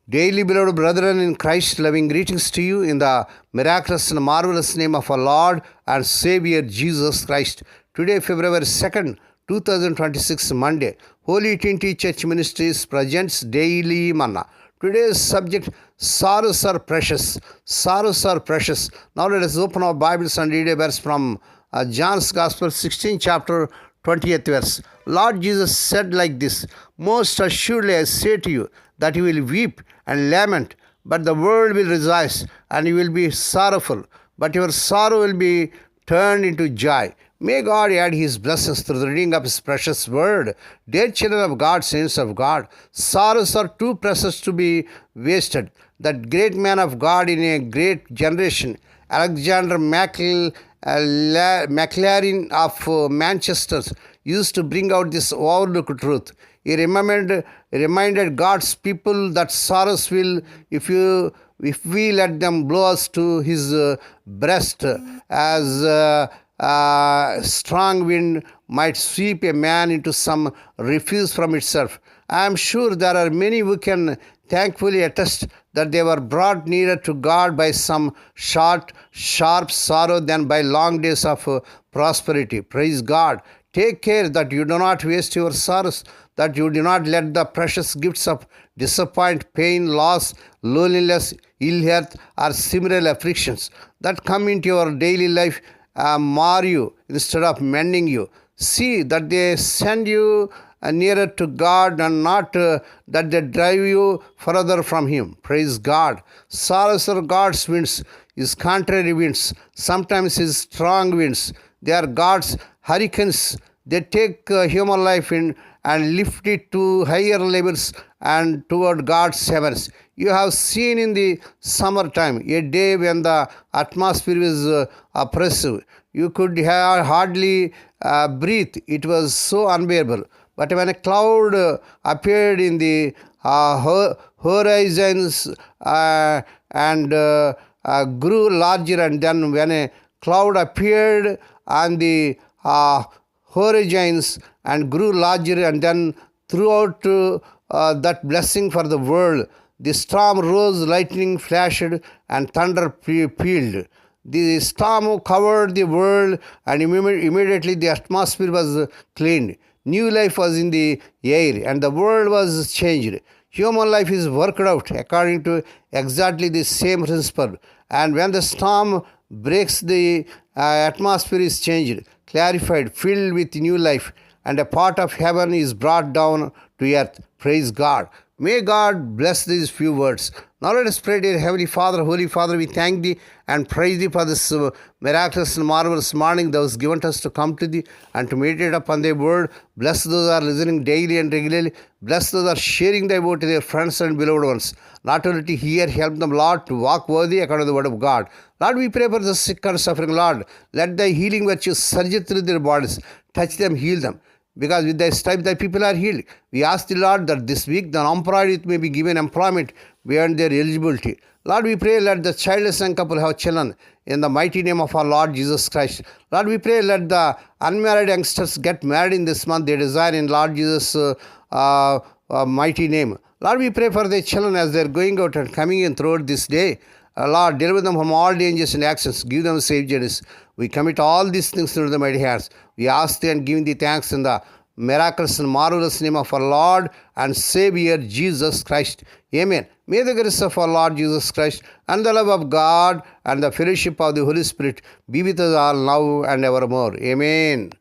Daily, beloved brethren in Christ, loving greetings to you in the miraculous and marvelous name of our Lord and Savior Jesus Christ. Today, February 2nd, 2026, Monday, Holy Trinity Church Ministries presents Daily Manna. Today's subject, sorrows are precious. Sorrows are precious. Now let us open our Bibles and read a verse from John's Gospel, 16th chapter, 20th verse. Lord Jesus said like this, most assuredly I say to you, that you will weep and lament, but the world will rejoice, and you will be sorrowful, but your sorrow will be turned into joy. May God add His blessings through the reading of His precious word. Dear children of God, saints of God, sorrows are too precious to be wasted. That great man of God in a great generation, Alexander Maclaren of Manchester, used to bring out this overlooked truth. He reminded God's people that sorrows will, if we let them blow us to His breast, as strong wind might sweep a man into some refuge from itself. I am sure there are many who can thankfully attest that they were brought nearer to God by some short, sharp sorrow than by long days of prosperity. Praise God. Take care that you do not waste your sorrows, that you do not let the precious gifts of disappointment, pain, loss, loneliness, ill health, or similar afflictions that come into your daily life mar you instead of mending you. See that they send you nearer to God and not that they drive you further from Him. Praise God. Sorrows are God's winds, His contrary winds, sometimes His strong winds. They are God's hurricanes. They take human life in and lift it to higher levels and toward God's heavens. You have seen in the summertime, a day when the atmosphere is oppressive. You could hardly breathe. It was so unbearable. But when a cloud appeared in the horizons and grew larger, and then when a cloud appeared on the horizons and grew larger, and then throughout that blessing for the world, the storm rose, lightning flashed, and thunder pealed. The storm covered the world, and immediately the atmosphere was cleaned. New life was in the air, and the world was changed. Human life is worked out according to exactly the same principle. And when the storm breaks, the atmosphere is changed, clarified, filled with new life, and a part of heaven is brought down to earth. Praise God. May God bless these few words. Now let us pray. Dear Heavenly Father, Holy Father, we thank Thee and praise Thee for this miraculous and marvelous morning Thou hast given us to come to Thee and to meditate upon Thy word. Bless those who are listening daily and regularly. Bless those who are sharing Thy word to their friends and beloved ones. Not only to hear, help them, Lord, to walk worthy according to the word of God. Lord, we pray for the sick and suffering. Lord, let Thy healing virtue surge through their bodies. Touch them, heal them. Because with Thy stripes Thy people are healed. We ask the Lord that this week the unemployed youth may be given employment beyond their eligibility. Lord, we pray let the childless young couple have children in the mighty name of our Lord Jesus Christ. Lord, we pray let the unmarried youngsters get married in this month. They desire in Lord Jesus' mighty name. Lord, we pray for their children as they are going out and coming in throughout this day. Lord, deliver them from all dangers and actions. Give them safe journeys. We commit all these things into the mighty hands. We ask Thee and give Thee thanks in the miraculous and marvelous name of our Lord and Savior Jesus Christ. Amen. May the grace of our Lord Jesus Christ and the love of God and the fellowship of the Holy Spirit be with us all now and evermore. Amen.